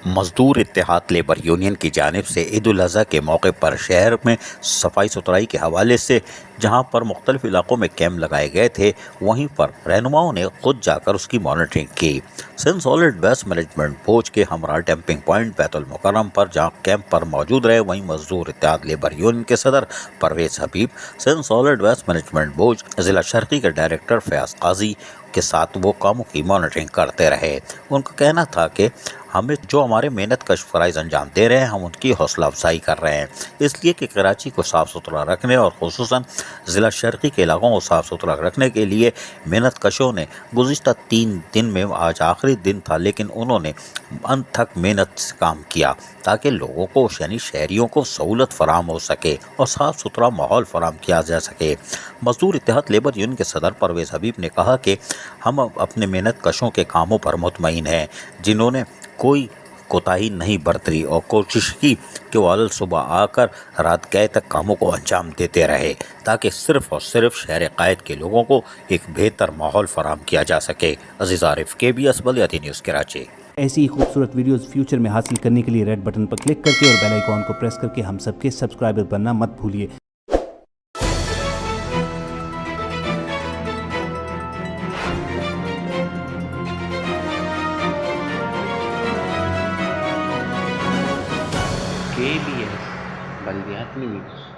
مزدور اتحاد labour union کی جانب سے عید الاضحیٰ کے موقع پر شہر میں صفائی ستھرائی کے حوالے سے جہاں پر مختلف علاقوں میں کیمپ لگائے گئے تھے، وہیں پر رہنماؤں نے خود جا کر اس کی مانیٹرنگ کی۔ Sindh solid waste management board کے ہمراہ ڈمپنگ پوائنٹ بیت المکرم پر جہاں کیمپ پر موجود رہے، وہیں مزدور اتحاد لیبر یونین کے صدر Pervez Habib, Sindh solid waste management board ضلع شرقی کے ڈائریکٹر فیاض قاضی کے ساتھ وہ کاموں کی مانیٹرنگ کرتے رہے۔ ان کا کہنا تھا کہ ہمیں جو ہمارے محنت کش فرائض انجام دے رہے ہیں، ہم ان کی حوصلہ افزائی کر رہے ہیں، اس لیے کہ کراچی کو صاف ستھرا رکھنے اور خصوصاً ضلع شرقی کے علاقوں کو صاف ستھرا رکھنے کے لیے محنت کشوں نے گزشتہ 3 دن میں، آج آخری دن تھا لیکن انہوں نے انت تک محنت سے کام کیا تاکہ لوگوں کو یعنی شہریوں کو سہولت فراہم ہو سکے اور صاف ستھرا ماحول فراہم کیا جا سکے۔ مزدور اتحاد لیبر یونین کے صدر پرویز حبیب نے کہا کہ ہم اپنے محنت کشوں کے کاموں پر مطمئن ہیں، جنہوں نے کوئی کوتاہی نہیں برتی اور کوشش کی کہ وہ صبح آ کر رات گئے تک کاموں کو انجام دیتے رہے تاکہ صرف اور صرف شہر قائد کے لوگوں کو ایک بہتر ماحول فراہم کیا جا سکے۔ عزیز عارف، KBS بلیاتی نیوز کراچی۔ ایسی ہی خوبصورت ویڈیوز فیوچر میں حاصل کرنے کے لیے ریڈ بٹن پر کلک کر کے اور بیل آئیکن کو پریس کر کے ہم سب کے سبسکرائبر بننا مت بھولیے۔ KBS بلدیاتی نیوز۔